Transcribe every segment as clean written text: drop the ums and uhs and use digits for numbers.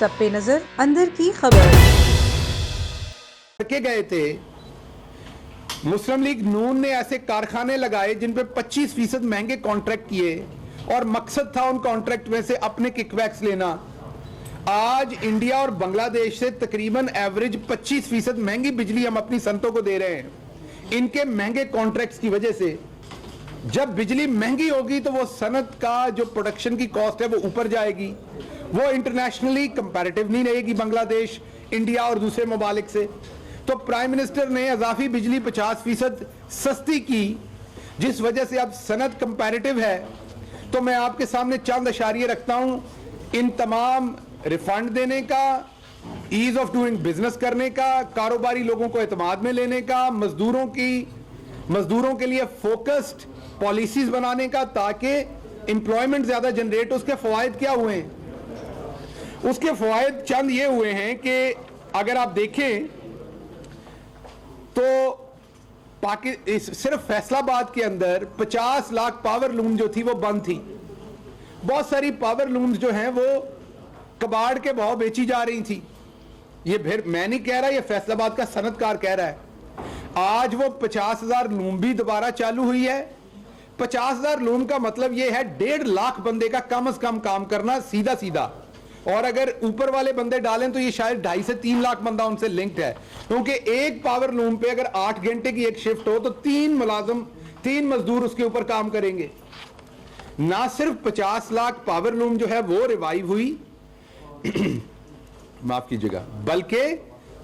सब पे नजर अंदर की खबर के गए थे। मुस्लिम लीग नून ने ऐसे कारखाने लगाए जिन पे 25% महंगे कॉन्ट्रैक्ट किए और मकसद था उन कॉन्ट्रैक्ट में से अपने किकबैक्स लेना। आज इंडिया और बांग्लादेश से तकरीबन एवरेज 25% महंगी बिजली हम अपनी सनतों को दे रहे हैं। इनके महंगे कॉन्ट्रैक्ट्स की वजह से जब बिजली महंगी होगी तो वो सनत का जो प्रोडक्शन की कॉस्ट है वो ऊपर जाएगी, वो इंटरनेशनली कंपैरेटिव नहीं रहेगी बांग्लादेश, इंडिया और दूसरे ममालिक से। तो प्राइम मिनिस्टर ने इजाफी बिजली 50% सस्ती की, जिस वजह से अब सनत कंपैरेटिव है। तो मैं आपके सामने चंद इशारे रखता हूं, इन तमाम रिफंड देने का, ईज ऑफ डूइंग बिजनेस करने का, कारोबारी लोगों को एतमाद में लेने का, मजदूरों के लिए फोकस्ड पॉलिसीज बनाने का ताकि एम्प्लॉयमेंट ज्यादा जनरेट हो। उसके फवायद क्या हुए हैं? उसके फवायद चंद ये हुए हैं कि अगर आप देखें तो सिर्फ फैसलाबाद के अंदर 50 लाख पावर लूम जो थी वो बंद थी। बहुत सारी पावर लूम्स जो हैं वो कबाड़ के भाव बेची जा रही थी। ये फिर मैं नहीं कह रहा, ये फैसलाबाद का सनतकार कह रहा है। आज वो 50,000 लूम भी दोबारा चालू हुई है। 50,000 लूम का मतलब ये है 1.5 लाख बंदे का कम से कम काम करना सीधा सीधा, और अगर ऊपर वाले बंदे डालें तो ये शायद 2.5 से 3 लाख बंदा उनसे लिंक्ड है, क्योंकि एक पावर लूम पे अगर 8 घंटे की एक शिफ्ट हो तो 3 मजदूर उसके ऊपर काम करेंगे। ना सिर्फ 50 लाख पावर लूम जो है वो रिवाइव हुई माफ कीजिएगा, बल्कि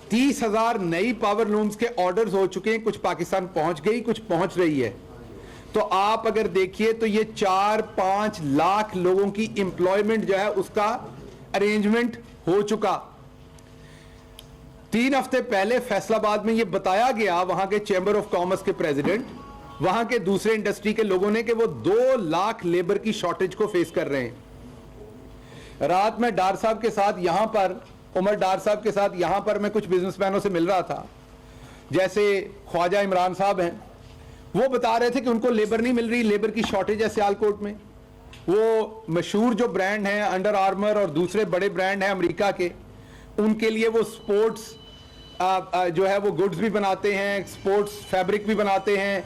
30,000 नई पावर लूम्स के ऑर्डर्स हो चुके हैं। कुछ पाकिस्तान पहुंच गई, कुछ पहुंच रही है। तो आप अगर देखिए तो ये 4-5 लाख लोगों की एम्प्लॉयमेंट जो है उसका अरेंजमेंट हो चुका। 3 हफ्ते पहले फैसलाबाद में यह बताया गया वहां के चैंबर ऑफ कॉमर्स के प्रेसिडेंट, वहां के दूसरे इंडस्ट्री के लोगों ने, कि वो 2 लाख लेबर की शॉर्टेज को फेस कर रहे हैं। रात में डार साहब के साथ यहां पर, उमर डार साहब के साथ यहां पर मैं कुछ बिजनेसमैनों से मिल रहा था, जैसे ख्वाजा इमरान साहब हैं, वो बता रहे थे कि उनको लेबर नहीं मिल रही, लेबर की शॉर्टेज है सियालकोट में। वो मशहूर जो ब्रांड हैं अंडर आर्मर और दूसरे बड़े ब्रांड हैं अमेरिका के, उनके लिए वो स्पोर्ट्स जो है वो गुड्स भी बनाते हैं, स्पोर्ट्स फैब्रिक भी बनाते हैं,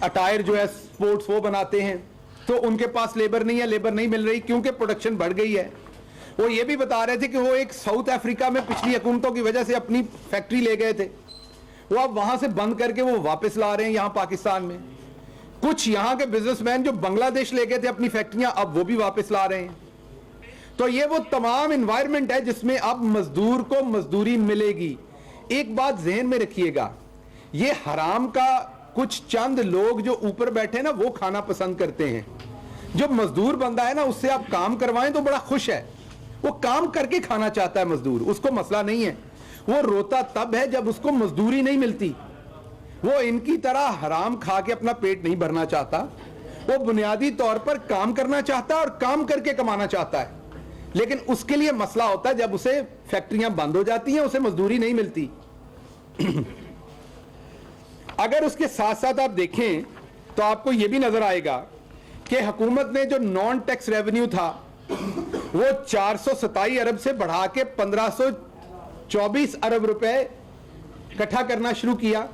अटायर जो है स्पोर्ट्स वो बनाते हैं। तो उनके पास लेबर नहीं है, लेबर नहीं मिल रही क्योंकि प्रोडक्शन बढ़ गई है। वो ये भी बता रहे थे कि वो एक साउथ अफ्रीका में पिछली हुकूमतों की वजह से अपनी फैक्ट्री ले गए थे, वो अब वहां से बंद करके वो वापस ला रहे हैं यहां पाकिस्तान में। कुछ यहां के बिजनेसमैन जो बांग्लादेश ले गए थे अपनी फैक्ट्रियां, अब वो भी वापस ला रहे हैं। तो ये वो तमाम एनवायरनमेंट है जिसमें अब मजदूर को मजदूरी मिलेगी। एक बात जहन में रखिएगा, ये हराम का कुछ चंद लोग जो ऊपर बैठे ना वो खाना पसंद करते हैं। जो मजदूर बंदा है ना उससे आप काम करवाएं तो बड़ा खुश है, वो काम करके खाना चाहता है मजदूर, उसको मसला नहीं है। वो रोता तब है जब उसको मजदूरी नहीं मिलती। वो इनकी तरह हराम खा के अपना पेट नहीं भरना चाहता, वो बुनियादी तौर पर काम करना चाहता है और काम करके कमाना चाहता है। लेकिन उसके लिए मसला होता है जब उसे फैक्ट्रियां बंद हो जाती हैं, उसे मजदूरी नहीं मिलती। अगर उसके साथ साथ आप देखें तो आपको यह भी नजर आएगा कि हुकूमत ने जो नॉन टैक्स रेवेन्यू था वो 427 अरब से बढ़ा के 1524 अरब रुपए इकट्ठा करना शुरू किया।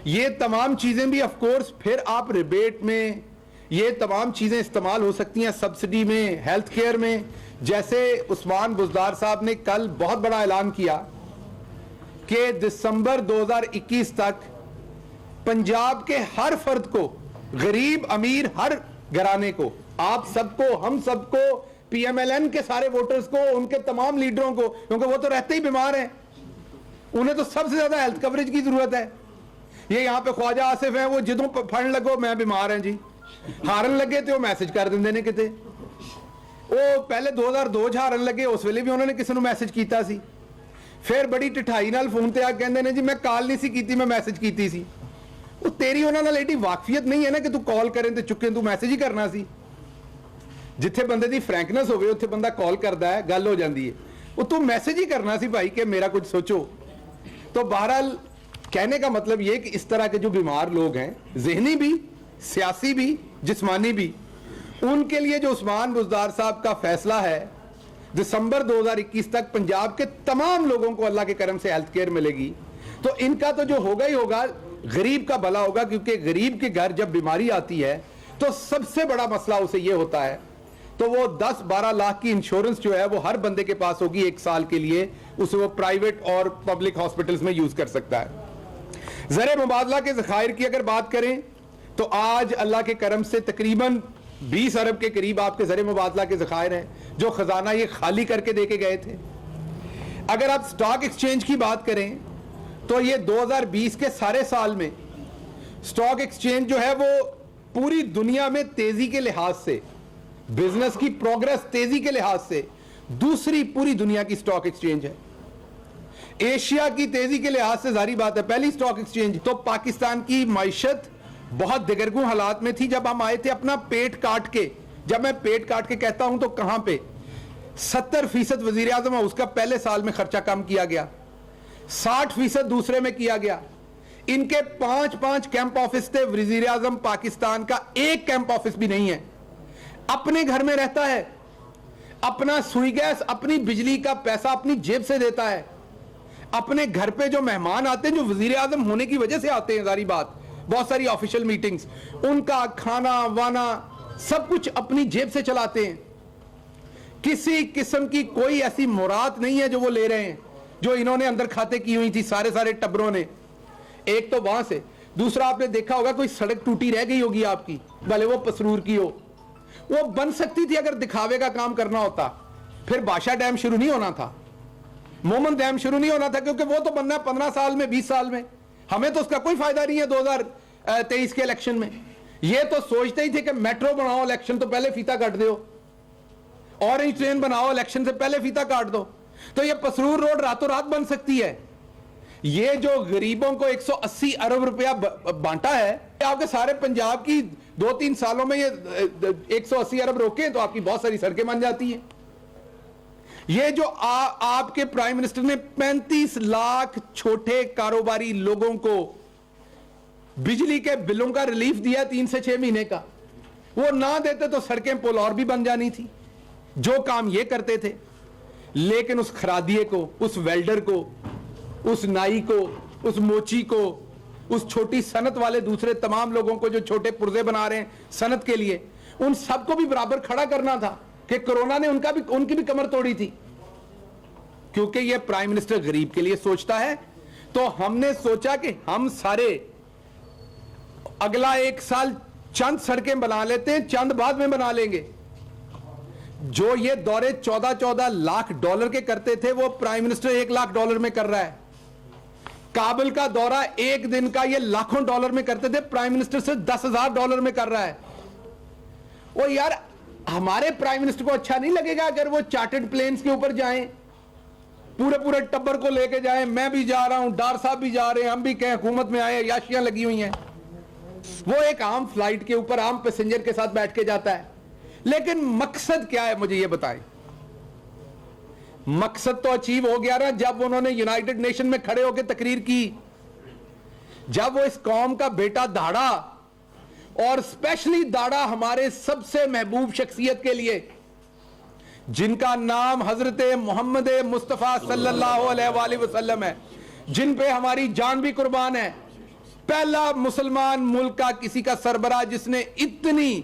ये तमाम चीजें भी ऑफ कोर्स फिर आप रिबेट में, ये तमाम चीजें इस्तेमाल हो सकती हैं सब्सिडी में, हेल्थ केयर में। जैसे उस्मान बुजदार साहब ने कल बहुत बड़ा ऐलान किया कि दिसंबर 2021 तक पंजाब के हर फर्द को, गरीब अमीर हर घराने को, आप सबको, हम सबको, पीएमएलएन के सारे वोटर्स को, उनके तमाम लीडरों को, क्योंकि वो तो रहते ही बीमार हैं, उन्हें तो सबसे ज्यादा हेल्थ कवरेज की जरूरत है। ये यहां पे ख्वाजा आसिफ हैं, वो जिदों फंड लगो मैं बीमार हैं जी, हारन लगे तो मैसेज कर देंगे ने किते। वो पहले 2002 हारन लगे, उस वेले भी उन्होंने किसी को मैसेज किया सी, फिर बड़ी टिठाई नाल फोन ते आ कहंदे ने जी मैं कॉल नहीं सी कीती, मैं मैसेज कीती सी। वो तेरी उन्हां नाल एडी वाकफियत नहीं है ना कि तू कॉल करें तो चुके, तू मैसेज ही करना सी। जिथे बंदे दी फ्रैंकनेस होवे उत्थे बंदा कॉल करता है, गल हो जाती है। वो तू मैसेज ही करना सी भाई कि मेरा कुछ सोचो। तो बहरहाल कहने का मतलब ये कि इस तरह के जो बीमार लोग हैं, जहनी भी, सियासी भी, जिस्मानी भी, उनके लिए जो उस्मान बुजदार साहब का फैसला है दिसंबर 2021 तक पंजाब के तमाम लोगों को अल्लाह के करम से हेल्थ केयर मिलेगी, तो इनका तो जो होगा ही होगा, गरीब का भला होगा, क्योंकि गरीब के घर जब बीमारी आती है तो सबसे बड़ा मसला उसे यह होता है, तो वो 10-12 लाख की इंश्योरेंस जो है वो हर बंदे के पास होगी 1 साल के लिए, उसे वो प्राइवेट और पब्लिक हॉस्पिटल्स में यूज कर सकता है। ज़र मुबादला के ज़खायर की अगर बात करें तो आज अल्लाह के करम से तकरीबन 20 अरब के करीब आपके ज़र मुबादला के ज़खायर हैं जो खजाना ये खाली करके देके गए थे। अगर आप स्टॉक एक्सचेंज की बात करें तो ये 2020 के सारे साल में स्टॉक एक्सचेंज जो है वो पूरी दुनिया में तेजी के लिहाज से, बिजनेस की प्रोग्रेस तेजी के लिहाज से दूसरी पूरी दुनिया की स्टॉक एक्सचेंज है। एशिया की तेजी के लिहाज से जारी बात है पहली स्टॉक एक्सचेंज। तो पाकिस्तान की माइशत बहुत दिगरगुं हालात में थी जब हम आए थे अपना पेट काट के। जब मैं पेट काट के कहता हूं तो कहां पे 70% वजीर आजम उसका पहले साल में खर्चा कम किया गया, 60% दूसरे में किया गया। इनके 5-5 कैंप ऑफिस थे, वजीर आजम पाकिस्तान का एक कैंप ऑफिस भी नहीं है। अपने घर में रहता है, अपना सुई गैस, अपनी बिजली का पैसा अपनी जेब से देता है। अपने घर पे जो मेहमान आते हैं, जो वजीर आजम होने की वजह से आते हैं, सारी बात, बहुत सारी ऑफिशियल मीटिंग्स, उनका खाना वाना सब कुछ अपनी जेब से चलाते हैं। किसी किस्म की कोई ऐसी मुराद नहीं है जो वो ले रहे हैं, जो इन्होंने अंदर खाते की हुई थी सारे टब्बरों ने। एक तो वहां से, दूसरा आपने देखा होगा कोई सड़क टूटी रह गई होगी आपकी, भले वो पसरूर की हो, वो बन सकती थी अगर दिखावे का काम करना होता। फिर बादशाह डैम शुरू नहीं होना था, मोमन डैम शुरू नहीं होना था, क्योंकि वो तो बनना है 15 साल में, 20 साल में। हमें तो उसका कोई फायदा नहीं है 2023 के इलेक्शन में। ये तो सोचते ही थे कि मेट्रो बनाओ, इलेक्शन तो पहले फीता काट दो, ऑरेंज ट्रेन बनाओ, इलेक्शन से पहले फीता काट दो। तो ये पसरूर रोड रातों रात बन सकती है। ये जो गरीबों को 180 अरब रुपया बांटा है, आपके सारे पंजाब की 2-3 सालों में ये 180 अरब रोके तो आपकी बहुत सारी सड़कें बन जाती हैं। ये जो आपके प्राइम मिनिस्टर ने 35 लाख छोटे कारोबारी लोगों को बिजली के बिलों का रिलीफ दिया 3 से 6 महीने का, वो ना देते तो सड़कें पुल और भी बन जानी थी। जो काम ये करते थे, लेकिन उस खरादिये को, उस वेल्डर को, उस नाई को, उस मोची को, उस छोटी सनत वाले दूसरे तमाम लोगों को जो छोटे पुर्जे बना रहे हैं सनत के लिए, उन सबको भी बराबर खड़ा करना था कि कोरोना ने उनकी भी कमर तोड़ी थी। क्योंकि ये प्राइम मिनिस्टर गरीब के लिए सोचता है, तो हमने सोचा कि हम सारे अगला 1 साल चंद सड़कें बना लेते हैं, चंद बाद में बना लेंगे। जो ये दौरे 14-14 लाख डॉलर के करते थे, वो प्राइम मिनिस्टर 1 लाख डॉलर में कर रहा है। काबुल का दौरा 1 दिन का ये लाखों डॉलर में करते थे, प्राइम मिनिस्टर सिर्फ 10,000 डॉलर में कर रहा है। वो यार, हमारे प्राइम मिनिस्टर को अच्छा नहीं लगेगा अगर वो चार्टर्ड प्लेन्स के ऊपर जाएं, पूरे टब्बर को लेके जाएं, मैं भी जा रहा हूं, डार साहब भी जा रहे हैं, हम भी कहें हुकूमत में आए, याशियां लगी हुई हैं। वो एक आम फ्लाइट के ऊपर आम पैसेंजर के साथ बैठ के जाता है। लेकिन मकसद क्या है, मुझे ये बताएं। मकसद तो अचीव हो गया ना जब उन्होंने यूनाइटेड नेशन में खड़े होकर तकरीर की, जब वो इस कौम का बेटा दाड़ा, और स्पेशली दाड़ा हमारे सबसे महबूब शख्सियत के लिए, जिनका नाम हजरत मोहम्मद मुस्तफ़ा सल्लल्लाहु अलैहि वसल्लम है, जिन पे हमारी जान भी कुर्बान है। पहला मुसलमान मुल्क का किसी का सरबराह जिसने इतनी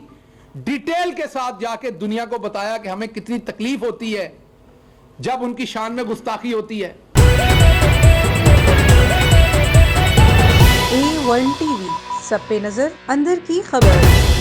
डिटेल के साथ जाके दुनिया को बताया कि हमें कितनी तकलीफ होती है जब उनकी शान में गुस्ताखी होती है। A1 TV, सब पे नजर, अंदर की खबर।